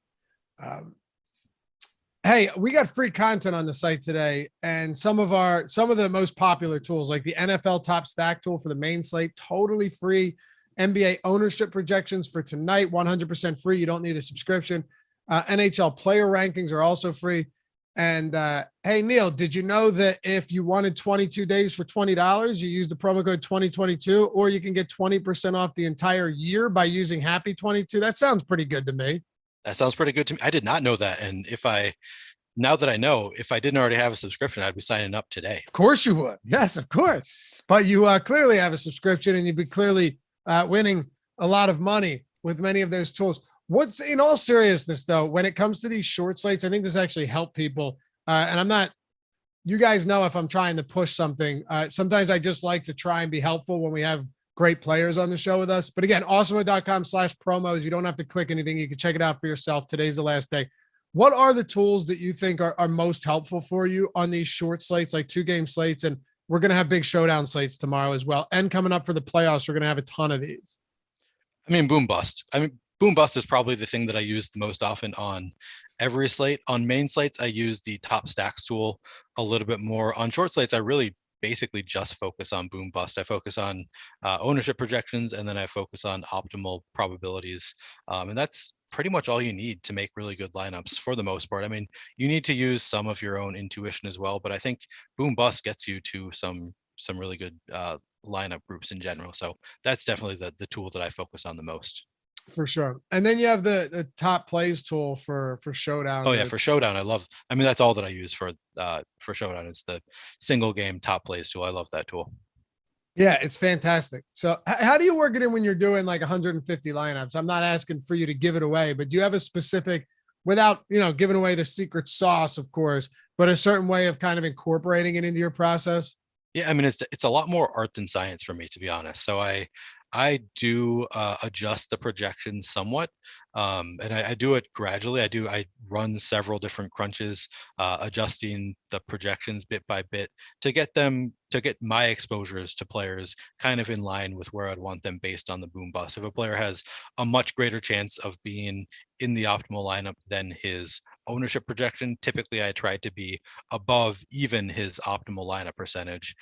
Hey, we got free content on the site today, and some of the most popular tools, like the NFL Top Stack tool for the main slate, totally free. NBA ownership projections for tonight, 100% free. You don't need a subscription. NHL player rankings are also free. And hey, Neil, did you know that if you wanted 22 days for $20, you use the promo code 2022, or you can get 20% off the entire year by using Happy 22? That sounds pretty good to me. That sounds pretty good to me. I did not know that. And now that I know, if I didn't already have a subscription, I'd be signing up today. Of course you would. Yes, of course. But you clearly have a subscription, and you'd be clearly winning a lot of money with many of those tools. What's, in all seriousness though, when it comes to these short slates, I think this actually help people. And I'm not, you guys know if I'm trying to push something, sometimes I just like to try and be helpful when we have great players on the show with us. But again, awesemo.com/promos. You don't have to click anything. You can check it out for yourself. Today's the last day. What are the tools that you think are most helpful for you on these short slates, like 2-game slates? And we're going to have big showdown slates tomorrow as well. And coming up for the playoffs, we're going to have a ton of these. I mean, boom bust. Boom bust is probably the thing that I use the most often on every slate. On main slates, I use the top stacks tool a little bit more. On short slates, I really basically just focus on boom bust. I focus on ownership projections, and then I focus on optimal probabilities. And that's pretty much all you need to make really good lineups for the most part. I mean, you need to use some of your own intuition as well, but I think boom bust gets you to some really good lineup groups in general. So that's definitely the tool that I focus on the most. For sure. And then you have the top plays tool for showdown. Oh yeah, for showdown, that's all that I use for showdown. It's the single game top plays tool. I love that tool. Yeah, it's fantastic. So how do you work it in when you're doing like 150 lineups? I'm not asking for you to give it away, but do you have a specific, without, giving away the secret sauce, of course, but a certain way of kind of incorporating it into your process? Yeah, I mean, it's a lot more art than science for me, to be honest. So I do adjust the projections somewhat, and I do it gradually. I run several different crunches, adjusting the projections bit by bit to get my exposures to players kind of in line with where I'd want them based on the boom bust. If a player has a much greater chance of being in the optimal lineup than his ownership projection, typically I try to be above even his optimal lineup percentage.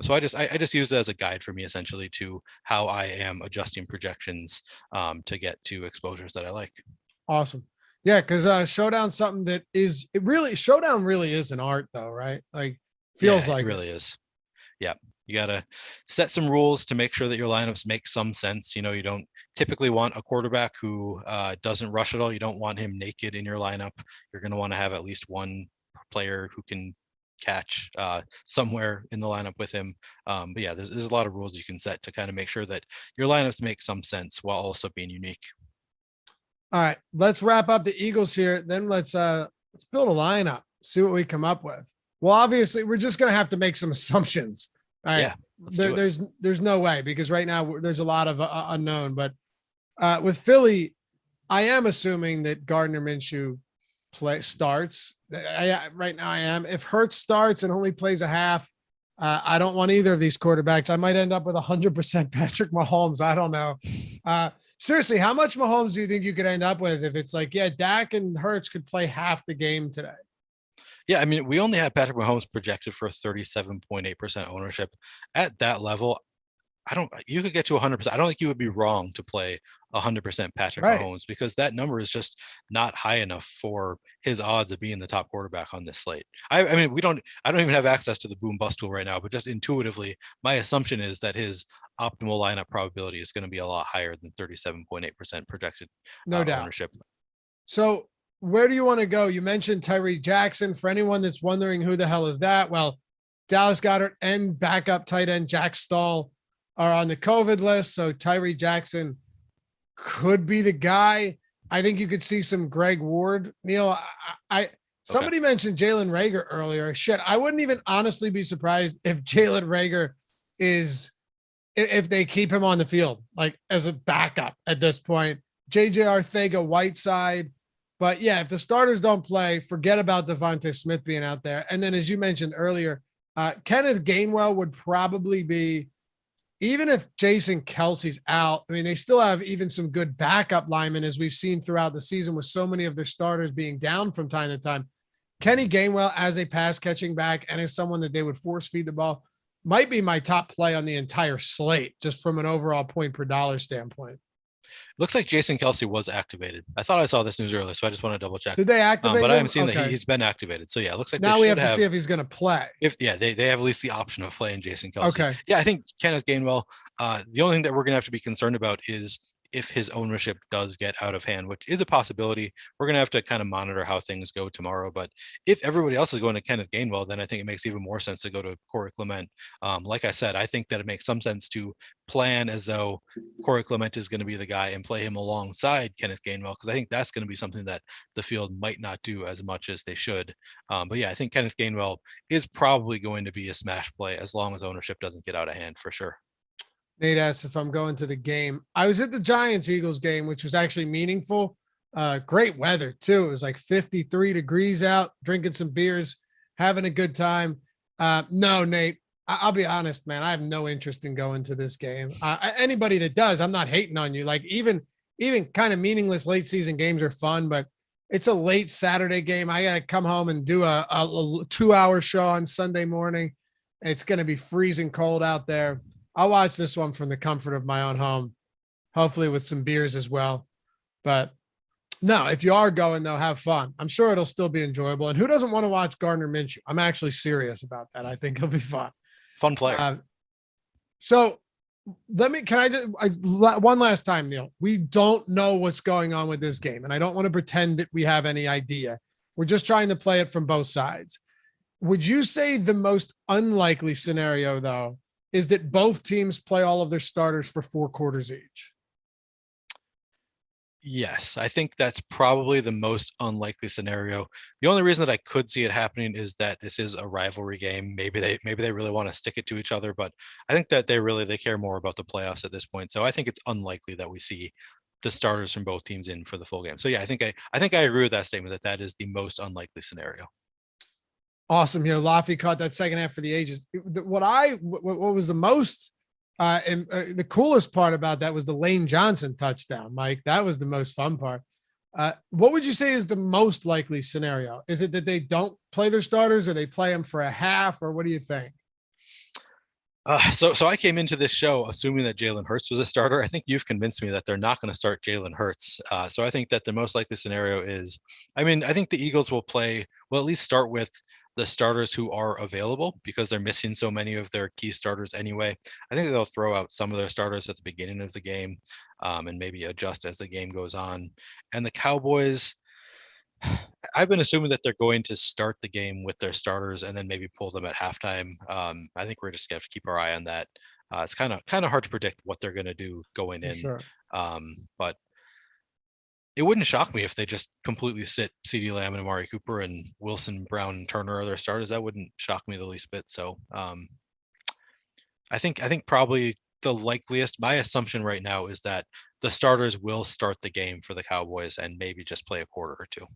So I just use it as a guide for me, essentially, to how I am adjusting projections to get to exposures that I like. Awesome. Yeah, because showdown something that is showdown really is an art though, right? Like feels like it really is. Yeah. You got to set some rules to make sure that your lineups make some sense. You don't typically want a quarterback who doesn't rush at all. You don't want him naked in your lineup. You're going to want to have at least one player who can catch somewhere in the lineup with him. But yeah, there's a lot of rules you can set to kind of make sure that your lineups make some sense while also being unique. All right, let's wrap up the Eagles here. Then let's build a lineup, see what we come up with. Well, obviously, we're just going to have to make some assumptions. All right. Yeah, there's no way, because right now there's a lot of unknown, but with Philly, I am assuming that Gardner Minshew starts. Right now I am. If Hurts starts and only plays a half, I don't want either of these quarterbacks. I might end up with 100% Patrick Mahomes. I don't know. Seriously, how much Mahomes do you think you could end up with if it's like, yeah, Dak and Hurts could play half the game today? Yeah, I mean, we only have Patrick Mahomes projected for 37.8% ownership. At that level, you could get to 100%. I don't think you would be wrong to play 100% Patrick Mahomes, because that number is just not high enough for his odds of being the top quarterback on this slate. I mean, I don't even have access to the boom bust tool right now, but just intuitively, my assumption is that his optimal lineup probability is going to be a lot higher than 37.8% projected no doubt ownership. So where do you want to go? You mentioned Tyree Jackson. For anyone that's wondering who the hell is that, well, Dallas Goedert and backup tight end Jack Stahl are on the COVID list. So Tyree Jackson could be the guy. I think you could see some Greg Ward. Neil, somebody mentioned Jalen Reagor earlier. Shit, I wouldn't even honestly be surprised if Jalen Reagor if they keep him on the field, like as a backup at this point. JJ Arcega-Whiteside. But yeah, if the starters don't play, forget about Devontae Smith being out there. And then, as you mentioned earlier, Kenneth Gainwell would probably be even if Jason Kelsey's out, I mean, they still have even some good backup linemen, as we've seen throughout the season with so many of their starters being down from time to time. Kenny Gainwell as a pass catching back and as someone that they would force feed the ball might be my top play on the entire slate, just from an overall point per dollar standpoint. Looks like Jason Kelsey was activated. I thought I saw this news earlier, so I just want to double check. Did they activate but him? I haven't seen Okay. that he's been activated. So yeah, it looks like now we have to see if he's going to play. They have at least the option of playing Jason Kelsey. Okay. Yeah, I think Kenneth Gainwell. The only thing that we're going to have to be concerned about is if his ownership does get out of hand, which is a possibility. We're going to have to kind of monitor how things go tomorrow. But if everybody else is going to Kenneth Gainwell, then I think it makes even more sense to go to Corey Clement. Like I said, I think that it makes some sense to plan as though Corey Clement is going to be the guy and play him alongside Kenneth Gainwell, because I think that's going to be something that the field might not do as much as they should. But yeah, I think Kenneth Gainwell is probably going to be a smash play as long as ownership doesn't get out of hand, for sure. Nate asked if I'm going to the game. I was at the Giants-Eagles game, which was actually meaningful. Great weather too. It was like 53 degrees out, drinking some beers, having a good time. No, Nate, I'll be honest, man. I have no interest in going to this game. Anybody that does, I'm not hating on you. Like even kind of meaningless late season games are fun, but it's a late Saturday game. I got to come home and do a 2-hour show on Sunday morning. It's going to be freezing cold out there. I'll watch this one from the comfort of my own home, hopefully with some beers as well. But no, if you are going though, have fun. I'm sure it'll still be enjoyable. And who doesn't want to watch Gardner Minshew? I'm actually serious about that. I think it'll be fun. Fun player. So one last time, Neil, we don't know what's going on with this game. And I don't want to pretend that we have any idea. We're just trying to play it from both sides. Would you say the most unlikely scenario though is that both teams play all of their starters for 4 quarters each? Yes, I think that's probably the most unlikely scenario. The only reason that I could see it happening is that this is a rivalry game. Maybe they really want to stick it to each other, but I think that they care more about the playoffs at this point. So I think it's unlikely that we see the starters from both teams in for the full game. So yeah, I think I agree with that statement that is the most unlikely scenario. Awesome. Loughy caught that second half for the ages. What was the most and the coolest part about that was the Lane Johnson touchdown, Mike. That was the most fun part. What would you say is the most likely scenario? Is it that they don't play their starters or they play them for a half, or what do you think? So I came into this show assuming that Jalen Hurts was a starter. I think you've convinced me that they're not going to start Jalen Hurts. So I think that the most likely scenario is, I think the Eagles will at least start with the starters who are available because they're missing so many of their key starters anyway. I think they'll throw out some of their starters at the beginning of the game and maybe adjust as the game goes on. And the Cowboys, I've been assuming that they're going to start the game with their starters and then maybe pull them at halftime. I think we're just going to have to keep our eye on that. It's kind of hard to predict what they're going to do going in. Sure. But it wouldn't shock me if they just completely sit CeeDee Lamb and Amari Cooper and Wilson, Brown, and Turner are their starters. That wouldn't shock me the least bit. So I think probably the likeliest, my assumption right now is that the starters will start the game for the Cowboys and maybe just play a quarter or two.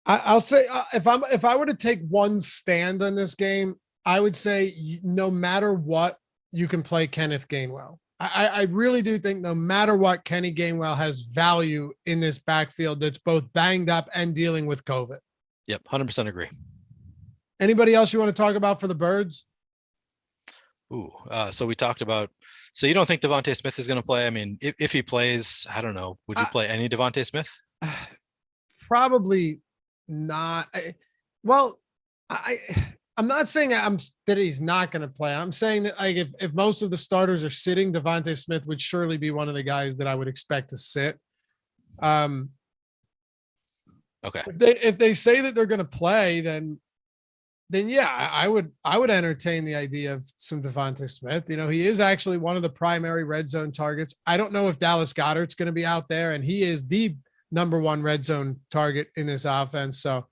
I'll say if I were to take one stand on this game, I would say no matter what, you can play Kenneth Gainwell. I really do think no matter what, Kenny Gainwell has value in this backfield that's both banged up and dealing with COVID. Yep, 100% agree. Anybody else you want to talk about for the Birds? So we talked about. So you don't think Devontae Smith is going to play? I mean, if he plays, I don't know. Would you play any Devontae Smith? Probably not. I'm not saying that he's not going to play. I'm saying that like if most of the starters are sitting, Devontae Smith would surely be one of the guys that I would expect to sit. Okay. If they say that they're going to play, then yeah, I would entertain the idea of some Devontae Smith. He is actually one of the primary red zone targets. I don't know if Dallas Goedert's going to be out there, and he is the number 1 red zone target in this offense. So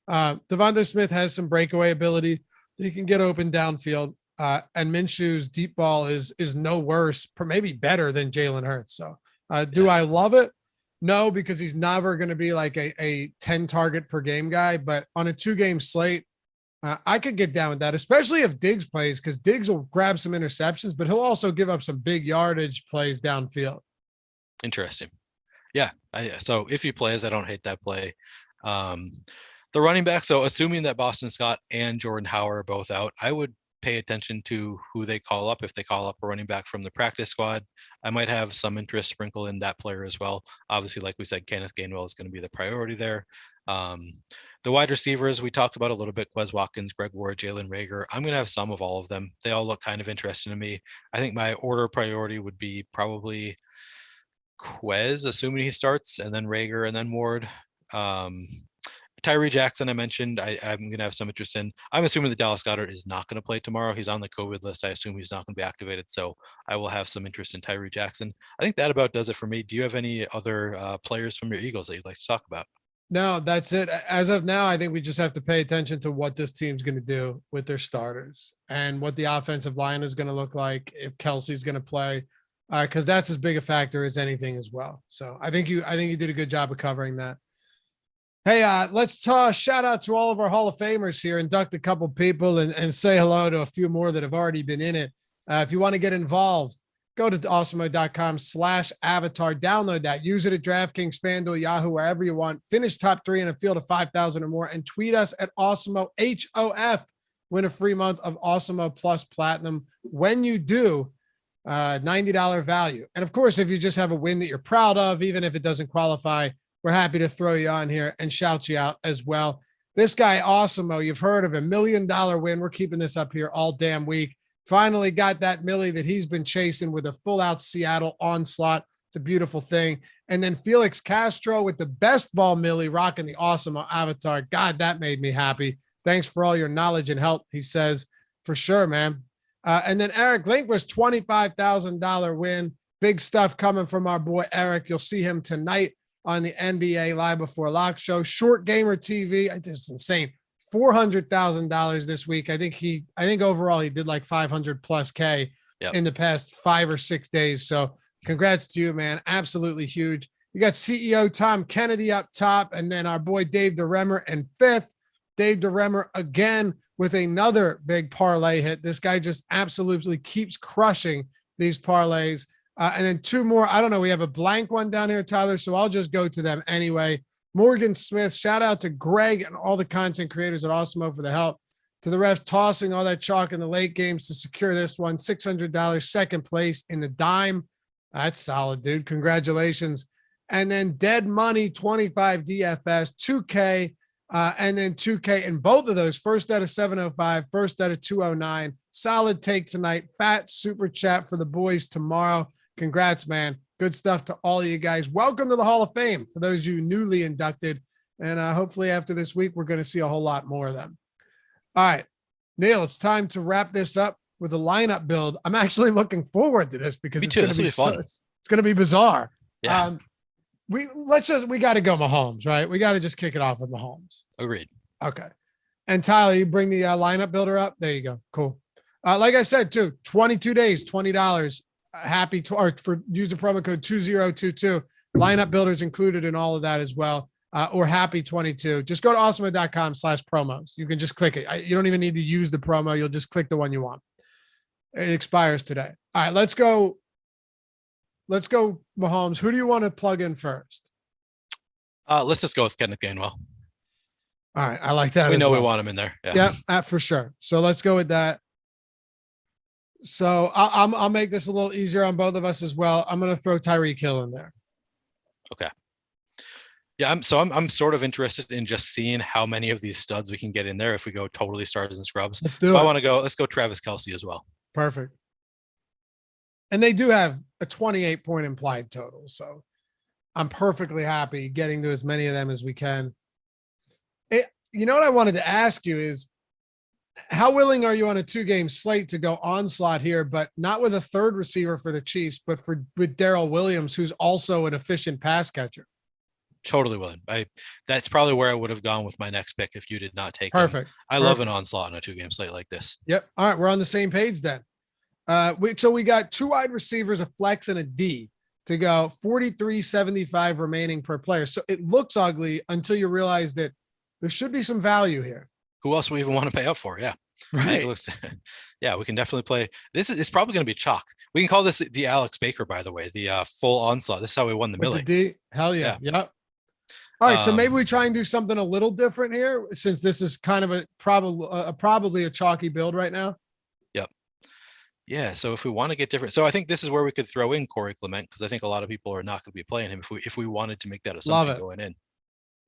Devontae Smith has some breakaway ability. He can get open downfield. And Minshew's deep ball is no worse, maybe better than Jalen Hurts. So do I love it? No, because he's never going to be like a 10 target per game guy, but on a 2-game slate, I could get down with that, especially if Diggs plays, because Diggs will grab some interceptions, but he'll also give up some big yardage plays downfield. Interesting. Yeah. So if he plays, I don't hate that play. The running back. So assuming that Boston Scott and Jordan Howard are both out, I would pay attention to who they call up. If they call up a running back from the practice squad, I might have some interest sprinkle in that player as well. Obviously, like we said, Kenneth Gainwell is going to be the priority there. The wide receivers we talked about a little bit: Quez Watkins, Greg Ward, Jalen Reagor. I'm going to have some of all of them. They all look kind of interesting to me. I think my order priority would be probably Quez, assuming he starts, and then Reagor, and then Ward. Tyree Jackson, I mentioned, I'm going to have some interest in. I'm assuming that Dallas Goedert is not going to play tomorrow. He's on the COVID list. I assume he's not going to be activated. So I will have some interest in Tyree Jackson. I think that about does it for me. Do you have any other players from your Eagles that you'd like to talk about? No, that's it. As of now, I think we just have to pay attention to what this team's going to do with their starters and what the offensive line is going to look like, if Kelsey's going to play, because that's as big a factor as anything as well. So I think you did a good job of covering that. Hey, let's shout out to all of our Hall of Famers here, induct a couple people and say hello to a few more that have already been in it. If you want to get involved, go to awesemo.com/avatar, download that, use it at DraftKings, FanDuel, Yahoo, wherever you want. Finish top 3 in a field of 5,000 or more, and tweet us at Awesemo HOF. Win a free month of Awesemo Plus Platinum. When you do, $90 value. And of course, if you just have a win that you're proud of, even if it doesn't qualify, we're happy to throw you on here and shout you out as well. This guy, Awesemo, you've heard of $1 million win. We're keeping this up here all damn week. Finally got that Millie that he's been chasing with a full out Seattle onslaught. It's a beautiful thing. And then Felix Castro with the best ball Millie rocking the Awesemo avatar. God, that made me happy. Thanks for all your knowledge and help, he says. For sure, man. And then Eric Lindquist, $25,000 win. Big stuff coming from our boy Eric. You'll see him tonight on the NBA Live Before Lock show. Short Gamer TV. It's insane. $400,000 this week. I think overall he did like 500 plus K in the past 5 or 6 days. So congrats to you, man. Absolutely huge. You got CEO Tom Kennedy up top, and then our boy Dave DeRemer in 5th. Dave DeRemer again with another big parlay hit. This guy just absolutely keeps crushing these parlays. And then 2 more. I don't know. We have a blank one down here, Tyler, so I'll just go to them anyway. Morgan Smith, shout out to Greg and all the content creators at Awesemo for the help. To the ref tossing all that chalk in the late games to secure this one. $600, second place in the dime. That's solid, dude. Congratulations. And then Dead Money, 25 DFS, 2K, and then 2K in both of those. First out of 705, first out of 209. Solid take tonight. Fat super chat for the boys tomorrow. Congrats, man. Good stuff to all of you guys. Welcome to the Hall of Fame for those of you newly inducted. And hopefully after this week, we're going to see a whole lot more of them. All right, Neil, it's time to wrap this up with a lineup build. I'm actually looking forward to this because it's going to be fun. It's going to be bizarre. Yeah. We got to go Mahomes, right? We got to just kick it off with Mahomes. Agreed. Okay. And Tyler, you bring the lineup builder up. There you go. Cool. Like I said, too, 22 days, $20. Use the promo code 2022. Lineup builders included in all of that as well. Or happy 22. Just go to awesemo.com/promos. You can just click it. You don't even need to use the promo. You'll just click the one you want. It expires today. All right, let's go. Let's go, Mahomes. Who do you want to plug in first? Let's just go with Kenneth Gainwell. All right, I like that. We know we want him in there. Yeah, for sure. So let's go with that. So I'll make this a little easier on both of us as well. I'm going to throw Tyreek Hill in there. Okay. Yeah, I'm sort of interested in just seeing how many of these studs we can get in there if we go totally stars and scrubs. Let's do it. Let's go Travis Kelce as well. Perfect. And they do have a 28-point implied total. So I'm perfectly happy getting to as many of them as we can. You know what I wanted to ask you is, how willing are you on a 2-game slate to go onslaught here, but not with a third receiver for the Chiefs, but with Darrell Williams, who's also an efficient pass catcher? Totally willing. That's probably where I would have gone with my next pick if you did not take Perfect. him. I love an onslaught on a 2-game slate like this. Yep. All right, we're on the same page then. So we got 2 wide receivers, a flex, and a D to go. 43.75 remaining per player. So it looks ugly until you realize that there should be some value here. who else we even want to pay up for? Yeah. I think Right. it looks, yeah, we can definitely play. This is it's probably going to be chalk. We can call this the Alex Baker, by the way, the full onslaught. This is how we won the With the Millie. D. Hell yeah. Yeah. Yep. All right. So maybe we try and do something a little different here, since this is kind of probably a chalky build right now. Yep. Yeah. So if we want to get different, so I think this is where we could throw in Corey Clement, because I think a lot of people are not going to be playing him if we wanted to make that assumption going in.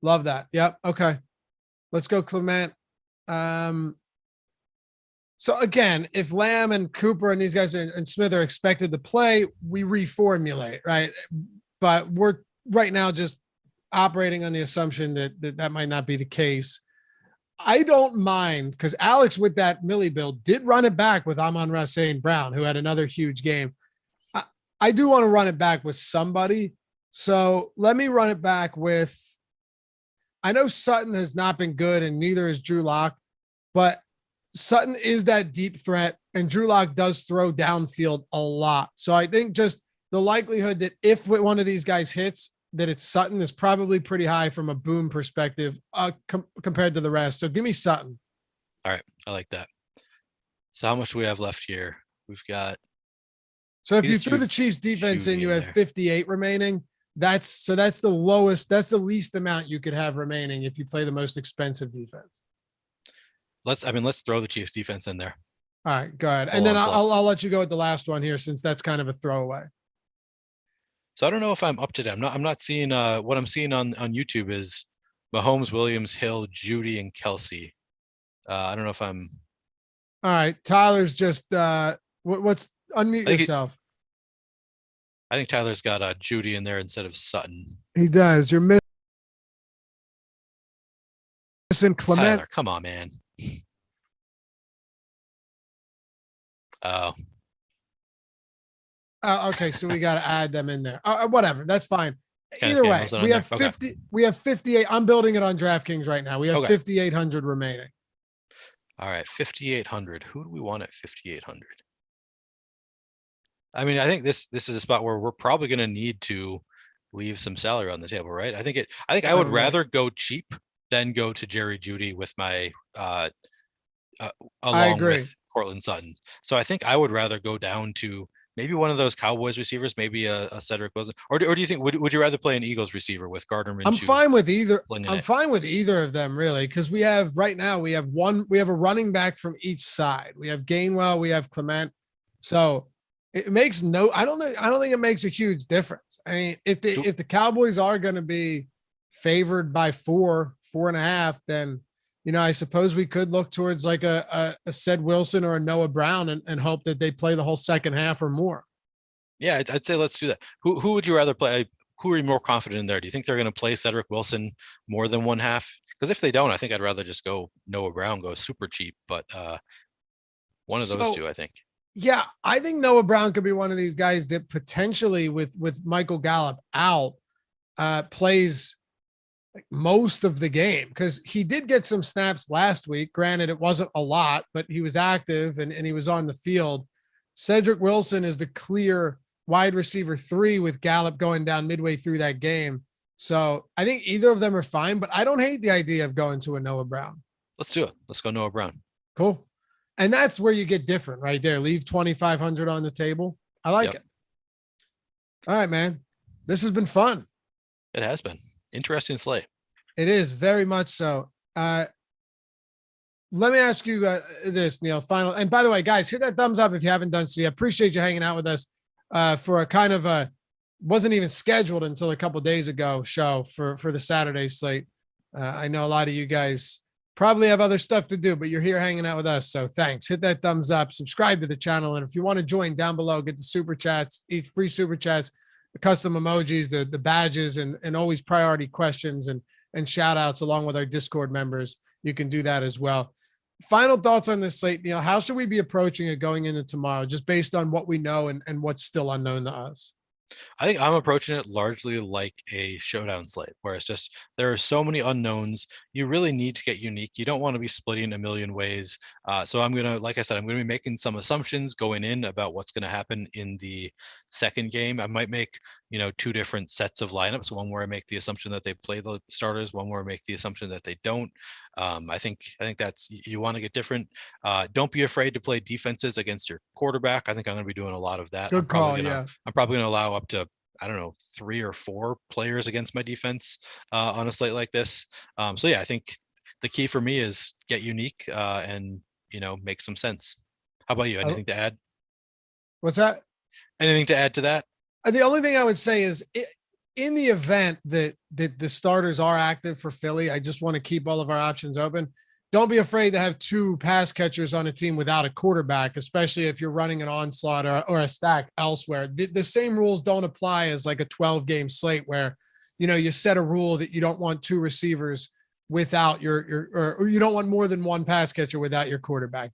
Love that. Yep. Okay. Let's go Clement. So again, if Lamb and Cooper and these guys and Smith are expected to play, we reformulate, right? But we're right now just operating on the assumption that might not be the case. I don't mind, because Alex with that Millie build did run it back with Amon-Ra St. Brown, who had another huge game. I do want to run it back with somebody. So let me run it back with, I know Sutton has not been good and neither is Drew Lock, but Sutton is that deep threat and Drew Lock does throw downfield a lot. So I think just the likelihood that if one of these guys hits, that it's Sutton is probably pretty high from a boom perspective compared to the rest. So give me Sutton. All right. I like that. So how much do we have left here? We've got. So if you threw the Chiefs defense in, you have 58 remaining. That's the lowest. That's the least amount you could have remaining if you play the most expensive defense. Let's throw the Chiefs defense in there. All right, go ahead. And then I'll let you go with the last one here, since that's kind of a throwaway. So I don't know if I'm up to date. I'm not seeing what I'm seeing on YouTube is Mahomes, Williams, Hill, Judy, and Kelsey. I don't know if I'm. All right, Tyler's just what's unmute yourself. I think Tyler's got Judy in there instead of Sutton. He does. You're missing Clement. Tyler, come on, man. Oh. Okay, so we got to add them in there. Whatever, that's fine. Kenneth Either way, Gainwell's we have 50. Okay. We have 58. I'm building it on DraftKings right now. We have 5,800 remaining. All right, 5,800. Who do we want at 5,800? I mean, I think this is a spot where we're probably going to need to leave some salary on the table, right? I think I would rather go cheap than go to Jerry Jeudy with my along with Cortland Sutton. So I think I would rather go down to maybe one of those Cowboys receivers, maybe a Cedric Wilson, or do you think would you rather play an Eagles receiver with Gardner Minshew? I'm fine with either. I'm fine with either of them, really, because we have a running back from each side. We have Gainwell, we have Clement, so it makes I don't think it makes a huge difference. I mean, if the Cowboys are going to be favored by 4.5, then I suppose we could look towards like a Ced Wilson or a Noah Brown and hope that they play the whole second half or more. Yeah, I'd say let's do that. Who would you rather play? Who are you more confident in there? Do you think they're going to play Cedric Wilson more than one half? Because if they don't, I think I'd rather just go Noah Brown, go super cheap. But one of those two, I think. Yeah, I think Noah Brown could be one of these guys that potentially with Michael Gallup out plays most of the game, because he did get some snaps last week. Granted, it wasn't a lot, but he was active and he was on the field. Cedric Wilson is the clear wide receiver 3 with Gallup going down midway through that game. So I think either of them are fine, but I don't hate the idea of going to a Noah Brown. Let's do it. Let's go Noah Brown. Cool. And that's where you get different right there. Leave 2,500 on the table. I like it. All right, man. This has been fun. It has been. Interesting slate. It is very much so. Let me ask you this, Neil. Final, and by the way, guys, hit that thumbs up if you haven't done so. I appreciate you hanging out with us for a kind of wasn't even scheduled until a couple days ago show for the Saturday slate. I know a lot of you guys probably have other stuff to do, but you're here hanging out with us. So thanks. Hit that thumbs up, subscribe to the channel. And if you want to join down below, get the super chats, each free super chats, the custom emojis, the badges, and always priority questions and shout outs along with our Discord members. You can do that as well. Final thoughts on this slate, Neil. How should we be approaching it going into tomorrow, just based on what we know and what's still unknown to us? I think I'm approaching it largely like a showdown slate, where it's just there are so many unknowns. You really need to get unique. You don't want to be splitting a million ways. So I'm like I said, I'm gonna be making some assumptions going in about what's going to happen in the second game. I might make 2 different sets of lineups. One where I make the assumption that they play the starters. One where I make the assumption that they don't. I think that's, you want to get different. Don't be afraid to play defenses against your quarterback. I think I'm going to be doing a lot of that. Good call. Yeah. I'm probably going to allow up to, I don't know, 3 or 4 players against my defense on a slate like this. So yeah, I think the key for me is get unique and, make some sense. How about you? Anything to add? What's that? Anything to add to that? The only thing I would say is in the event that the starters are active for Philly, I just want to keep all of our options open. Don't be afraid to have 2 pass catchers on a team without a quarterback, especially if you're running an onslaught or a stack elsewhere. The same rules don't apply as like a 12-game slate where, you set a rule that you don't want 2 receivers without or you don't want more than 1 pass catcher without your quarterback.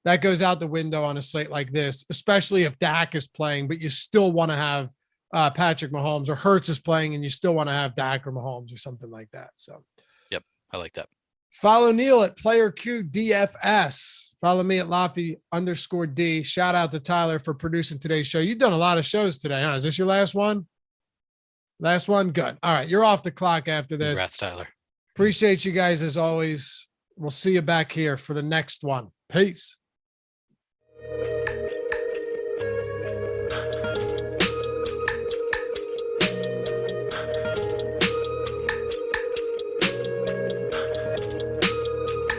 That goes out the window on a slate like this, especially if Dak is playing, but you still want to have Patrick Mahomes, or Hurts is playing and you still want to have Dak or Mahomes or something like that. So, yep, I like that. Follow Neil at Player Q DFS. Follow me at Loughy_D. Shout out to Tyler for producing today's show. You've done a lot of shows today, huh? Is this your last one? Last one? Good. All right. You're off the clock after this. Congrats, Tyler. Appreciate you guys as always. We'll see you back here for the next one. Peace.